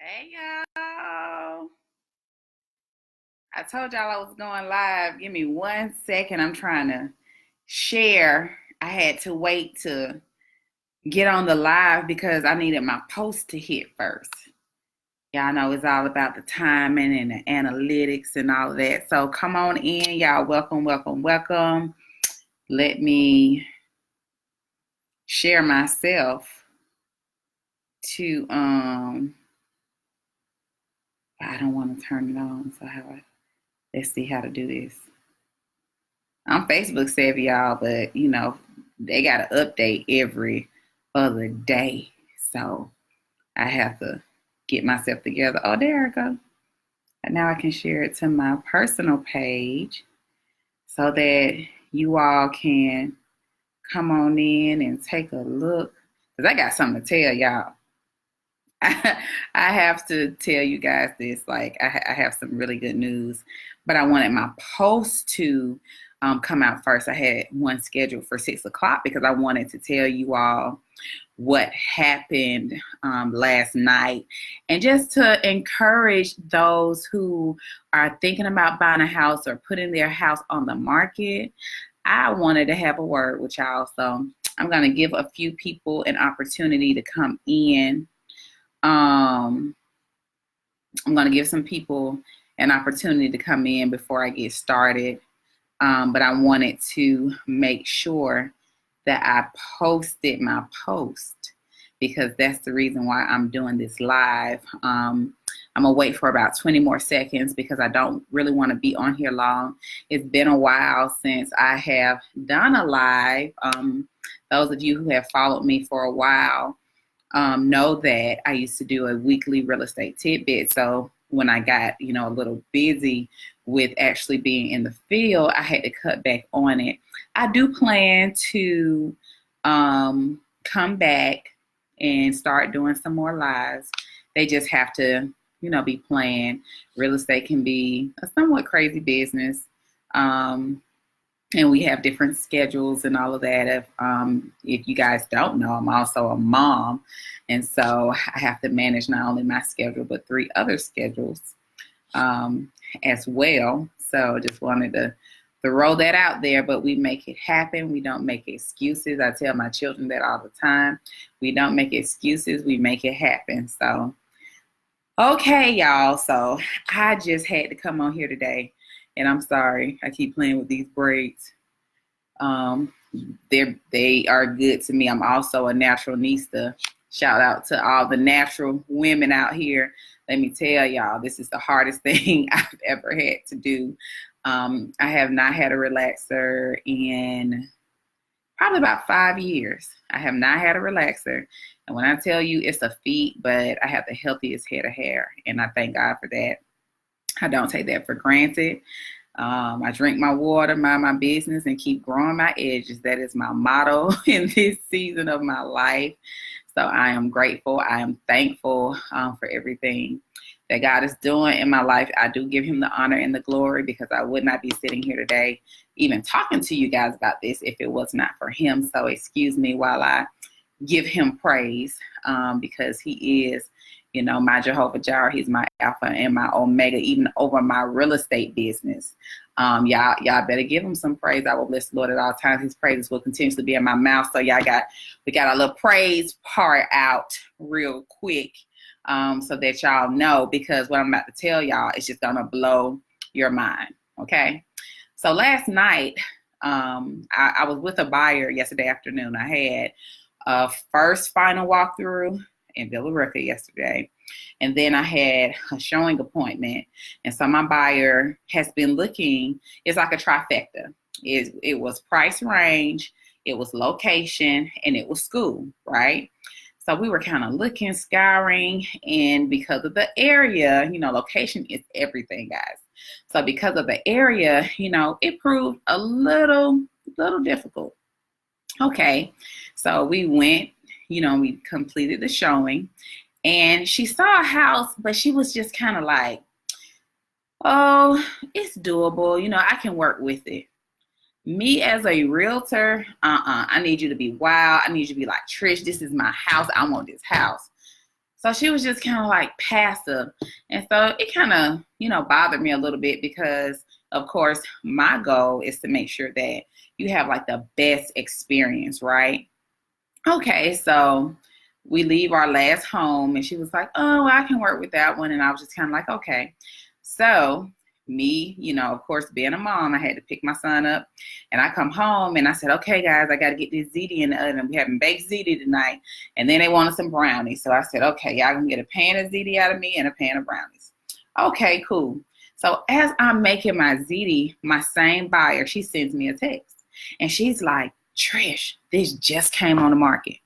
Hey y'all. I told y'all I was going live. Give me 1 second. I'm trying to share. I had to wait to get on the live because I needed my post to hit first. Y'all know it's all about the timing and the analytics and all of that. So come on in, y'all. Welcome, welcome, welcome. Let me share myself to I don't want to turn it on. So let's see how to do this. I'm Facebook savvy, y'all, but they got to update every other day. So I have to get myself together. Oh, there I go. And now I can share it to my personal page so that you all can come on in and take a look. Because I got something to tell y'all. I have to tell you guys this. Like, I have some really good news, but I wanted my post to come out first. I had one scheduled for 6 o'clock because I wanted to tell you all what happened last night, and just to encourage those who are thinking about buying a house or putting their house on the market. I wanted to have a word with y'all. So I'm going to give a few people an opportunity to come in. I'm going to give some people an opportunity to come in before I get started. But I wanted to make sure that I posted my post because that's the reason why I'm doing this live. I'm going to wait for about 20 more seconds because I don't really want to be on here long. It's been a while since I have done a live. Those of you who have followed me for a while know that I used to do a weekly real estate tidbit. So when I got, a little busy with actually being in the field, I had to cut back on it. I do plan to come back and start doing some more lives. They just have to, be planned. Real estate can be a somewhat crazy business. And we have different schedules and all of that. If you guys don't know, I'm also a mom. And so I have to manage not only my schedule, but 3 other schedules as well. So just wanted to throw that out there, but we make it happen. We don't make excuses. I tell my children that all the time. We don't make excuses. We make it happen. So, okay, y'all. So I just had to come on here today. And I'm sorry, I keep playing with these braids. They are good to me. I'm also a naturalista. Shout out to all the natural women out here. Let me tell y'all, this is the hardest thing I've ever had to do. I have not had a relaxer in probably about 5 years. I have not had a relaxer. And when I tell you it's a feat, but I have the healthiest head of hair. And I thank God for that. I don't take that for granted. I drink my water, mind my business, and keep growing my edges. That is my motto in this season of my life. So I am grateful. I am thankful for everything that God is doing in my life. I do give him the honor and the glory because I would not be sitting here today even talking to you guys about this if it was not for him. So excuse me while I give him praise because he is, my Jehovah Jireh. He's my Alpha and my Omega, even over my real estate business. Y'all better give him some praise. I will bless the Lord at all times. His praises will continuously be in my mouth. So we got a little praise part out real quick so that y'all know, because what I'm about to tell y'all is just going to blow your mind. Okay. So last night, I was with a buyer yesterday afternoon. I had a first final walkthrough in Villa Rica yesterday. And then I had a showing appointment. And so my buyer has been looking, it's like a trifecta. It was price range, it was location, and it was school, right? So we were kind of looking, scouring, and because of the area, location is everything, guys. So because of the area, it proved a little difficult. Okay, so we went, we completed the showing, and she saw a house, but she was just kind of like, oh, it's doable. I can work with it. Me as a realtor, I need you to be wild. I need you to be like, Trish, this is my house. I want this house. So she was just kind of like passive. And so it kind of, bothered me a little bit because, of course, my goal is to make sure that you have like the best experience, right? Okay, so we leave our last home and she was like, oh, I can work with that one. And I was just kind of like, okay. So me, of course, being a mom, I had to pick my son up and I come home and I said, okay, guys, I got to get this ziti in the oven. We having baked ziti tonight. And then they wanted some brownies. So I said, okay, y'all can get a pan of ziti out of me and a pan of brownies. Okay, cool. So as I'm making my ziti, my same buyer, she sends me a text and she's like, Trish, this just came on the market.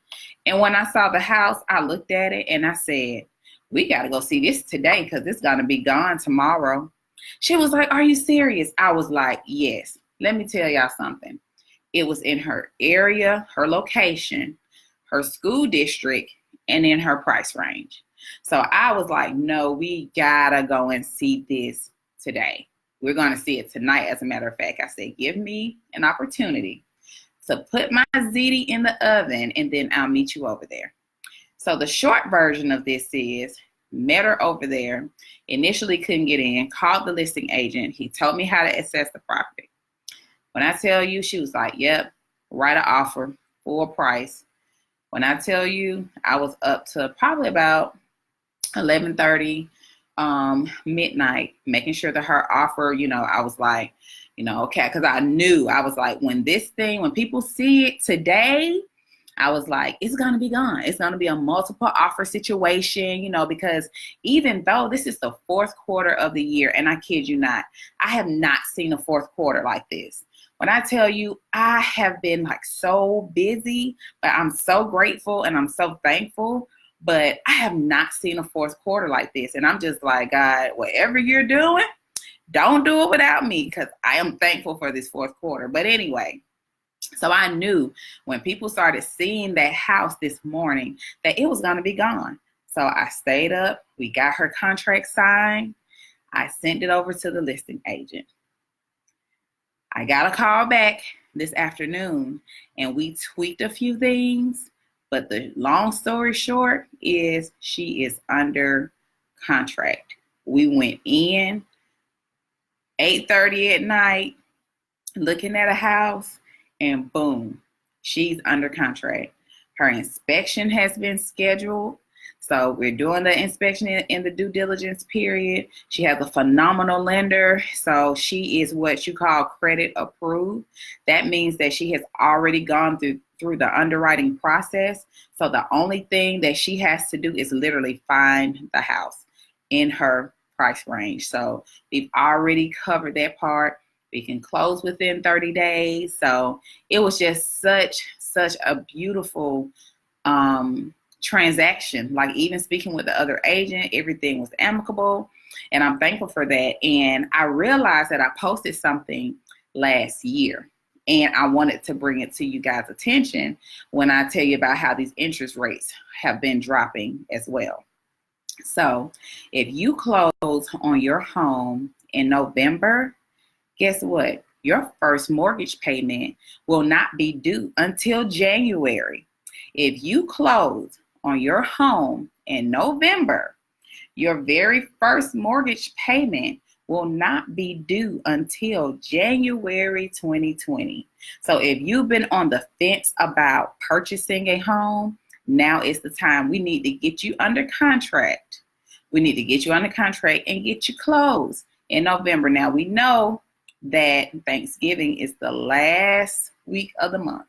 And when I saw the house, I looked at it and I said, we got to go see this today because it's going to be gone tomorrow. She was like, are you serious? I was like, yes. Let me tell y'all something. It was in her area, her location, her school district, and in her price range. So I was like, no, we got to go and see this today. We're going to see it tonight. As a matter of fact, I said, give me an opportunity to put my ziti in the oven and then I'll meet you over there. So the short version of this is, met her over there, initially couldn't get in, called the listing agent. He told me how to assess the property. When I tell you, she was like, yep, write an offer, full price. When I tell you, I was up to probably about 11:30, midnight, making sure that her offer, I was like, okay, because I knew, I was like, when people see it today, I was like, it's going to be gone. It's going to be a multiple offer situation, because even though this is the fourth quarter of the year, and I kid you not, I have not seen a fourth quarter like this. When I tell you, I have been like so busy, but I'm so grateful and I'm so thankful, but I have not seen a fourth quarter like this. And I'm just like, God, whatever you're doing, don't do it without me because I am thankful for this fourth quarter. But anyway, so I knew when people started seeing that house this morning that it was going to be gone. So I stayed up. We got her contract signed. I sent it over to the listing agent. I got a call back this afternoon and we tweaked a few things. But the long story short is she is under contract. We went in 8:30 at night looking at a house. And boom, she's under contract. Her inspection has been scheduled. So we're doing the inspection in the due diligence period. She has a phenomenal lender. So she is what you call credit approved. That means that she has already gone through the underwriting process. So the only thing that she has to do is literally find the house in her price range. So we've already covered that part. We can close within 30 days. So it was just such a beautiful transaction. Like even speaking with the other agent, everything was amicable. And I'm thankful for that. And I realized that I posted something last year. And I wanted to bring it to you guys' attention when I tell you about how these interest rates have been dropping as well. So if you close on your home in November, guess what? Your first mortgage payment will not be due until January. If you close on your home in November, your very first mortgage payment will not be due until January 2020. So if you've been on the fence about purchasing a home, now is the time. We need to get you under contract. We need to get you under contract and get you closed in November. Now we know that Thanksgiving is the last week of the month.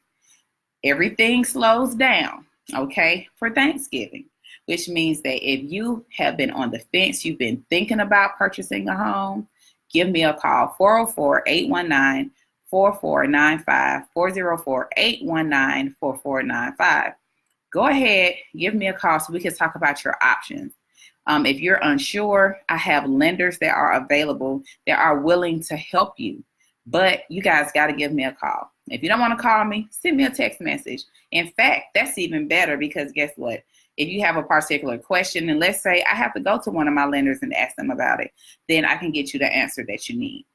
Everything slows down, okay, for Thanksgiving, which means that if you have been on the fence, you've been thinking about purchasing a home, give me a call, 404-819-4495, 404-819-4495. Go ahead, give me a call so we can talk about your options. If you're unsure, I have lenders that are available that are willing to help you. But you guys got to give me a call. If you don't want to call me, send me a text message. In fact, that's even better because guess what? If you have a particular question, and let's say I have to go to one of my lenders and ask them about it, then I can get you the answer that you need.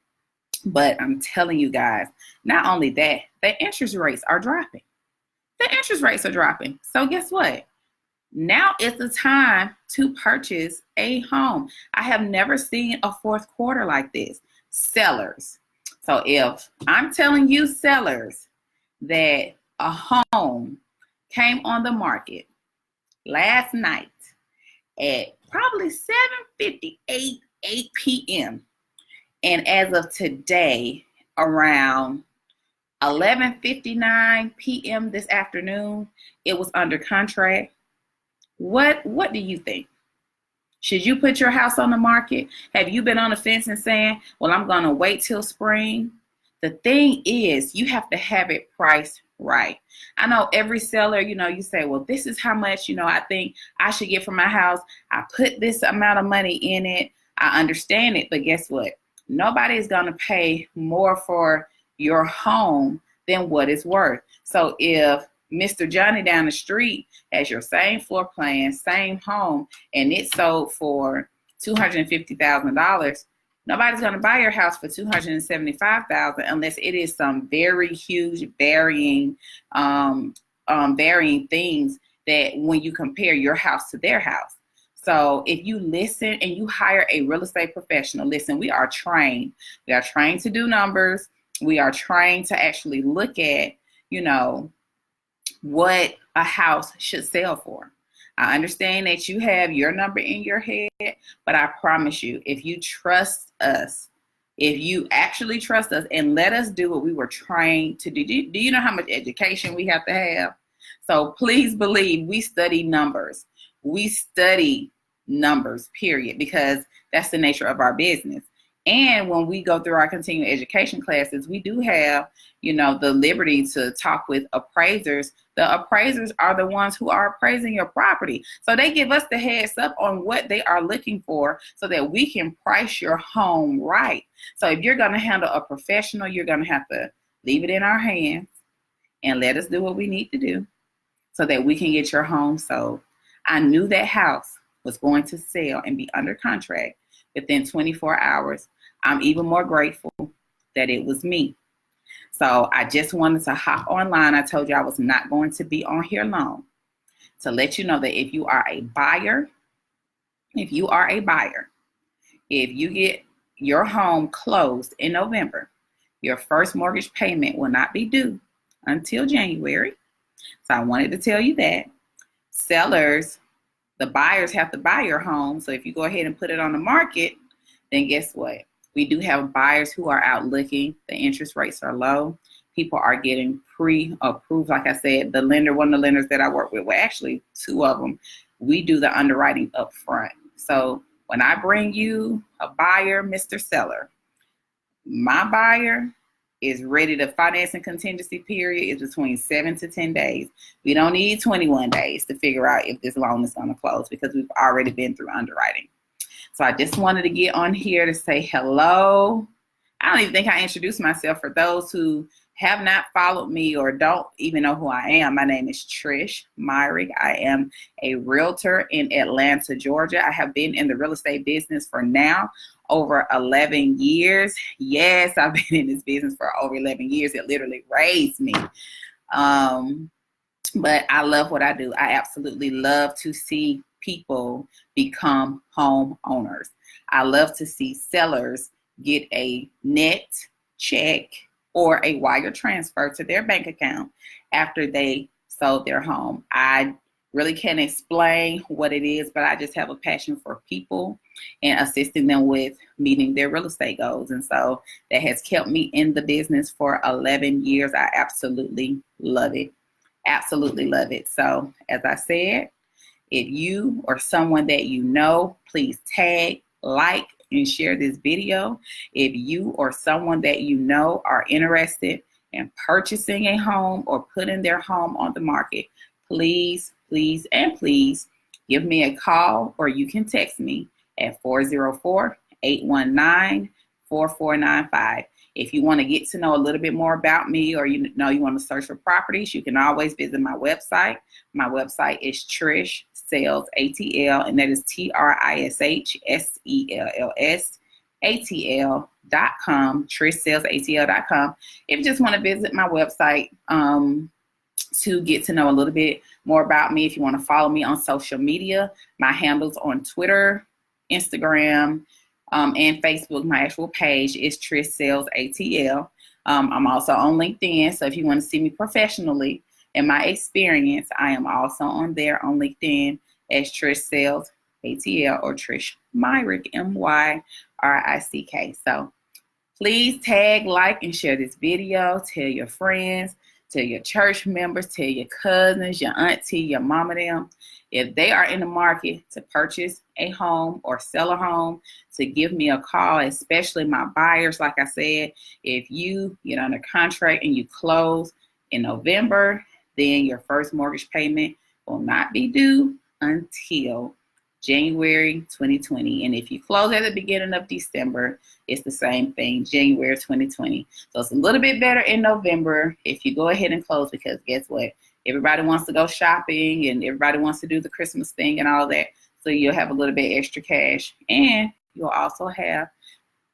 But I'm telling you guys, not only that, the interest rates are dropping. The interest rates are dropping. So guess what? Now is the time to purchase a home. I have never seen a fourth quarter like this. Sellers. So if I'm telling you sellers that a home came on the market last night at probably 7:58, 8 p.m. And as of today, around 11:59 p.m. this afternoon, it was under contract. What do you think? Should you put your house on the market? Have you been on the fence and saying, well, I'm going to wait till spring? The thing is, you have to have it priced right. I know every seller, you say, well, this is how much, I think I should get for my house. I put this amount of money in it. I understand it, but guess what? Nobody is going to pay more for your home than what it's worth. So if Mr. Johnny down the street has your same floor plan, same home, and it sold for $250,000, nobody's going to buy your house for $275,000 unless it is some very huge varying things that when you compare your house to their house. So if you listen and you hire a real estate professional, listen, we are trained. We are trained to do numbers. We are trained to actually look at, what a house should sell for. I understand that you have your number in your head, but I promise you, if you trust us, if you actually trust us and let us do what we were trained to do, do you know how much education we have to have? So please believe we study numbers. We study numbers, period, because that's the nature of our business. And when we go through our continuing education classes, we do have, the liberty to talk with appraisers. The appraisers are the ones who are appraising your property. So they give us the heads up on what they are looking for so that we can price your home right. So if you're going to handle a professional, you're going to have to leave it in our hands and let us do what we need to do so that we can get your home sold. I knew that house was going to sell and be under contract within 24 hours. I'm even more grateful that it was me. So I just wanted to hop online. I told you I was not going to be on here long to let you know that if you are a buyer, if you get your home closed in November, your first mortgage payment will not be due until January. So I wanted to tell you that. Sellers, the buyers have to buy your home. So if you go ahead and put it on the market, then guess what? We do have buyers who are out looking. The interest rates are low. People are getting pre-approved. Like I said, one of the lenders that I work with, well, actually two of them, we do the underwriting up front. So when I bring you a buyer, Mr. Seller, my buyer is ready. The financing contingency period is between 7 to 10 days. We don't need 21 days to figure out if this loan is going to close because we've already been through underwriting. So I just wanted to get on here to say hello. I don't even think I introduced myself for those who have not followed me or don't even know who I am. My name is Trish Myrick. I am a realtor in Atlanta, Georgia. I have been in the real estate business for now over 11 years. Yes, I've been in this business for over 11 years. It literally raised me. But I love what I do. I absolutely love to see people become homeowners. I love to see sellers get a net check or a wire transfer to their bank account after they sold their home. I really can't explain what it is, but I just have a passion for people and assisting them with meeting their real estate goals. And so that has kept me in the business for 11 years. I absolutely love it. Absolutely love it. So as I said, if you or someone that you know, please tag, like, and share this video. If you or someone that you know are interested in purchasing a home or putting their home on the market, please, please, and please give me a call or you can text me at 404-819-4495. If you want to get to know a little bit more about me or you want to search for properties, you can always visit my website. My website is Trish Sells ATL, and that is TRISHSELLS.ATL.com, TrishSellsATL.com. If you just want to visit my website to get to know a little bit more about me, if you want to follow me on social media, my handles on Twitter, Instagram, and Facebook, my actual page is Trish Sales ATL. I'm also on LinkedIn, so if you want to see me professionally and my experience, I am also on there on LinkedIn as Trish Sales ATL or Trish Myrick, MYRICK. So please tag, like, and share this video. Tell your friends, tell your church members, tell your cousins, your auntie, your mama, them. If they are in the market to purchase a home or sell a home, to give me a call, especially my buyers. Like I said, if you get under contract and you close in November, then your first mortgage payment will not be due until January 2020. And if you close at the beginning of December, it's the same thing, January 2020. So it's a little bit better in November if you go ahead and close, because guess what? Everybody wants to go shopping and everybody wants to do the Christmas thing and all that. So you'll have a little bit extra cash, and you'll also have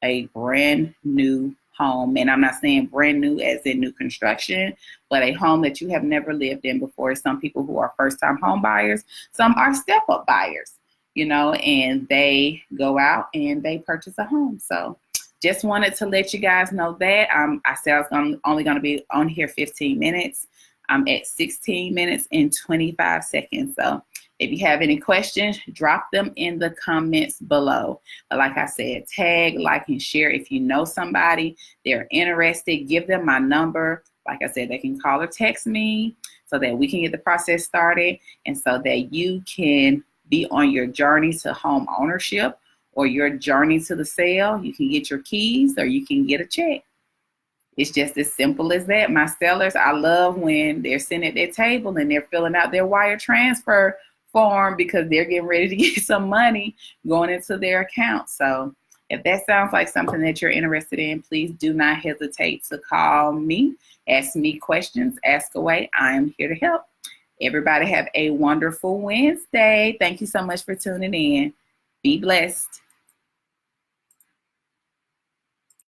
a brand new home. And I'm not saying brand new as in new construction, but a home that you have never lived in before. Some people who are first-time home buyers, some are step-up buyers, and they go out and they purchase a home. So just wanted to let you guys know that. I said I was only going to be on here 15 minutes. I'm at 16 minutes and 25 seconds. So if you have any questions, drop them in the comments below. But like I said, tag, like, and share. If you know somebody, they're interested, give them my number. Like I said, they can call or text me so that we can get the process started, and so that you can be on your journey to home ownership or your journey to the sale. You can get your keys or you can get a check. It's just as simple as that. My sellers, I love when they're sitting at their table and they're filling out their wire transfer form because they're getting ready to get some money going into their account. So if that sounds like something that you're interested in, please do not hesitate to call me, ask me questions, ask away. I am here to help. Everybody have a wonderful Wednesday. Thank you so much for tuning in. Be blessed.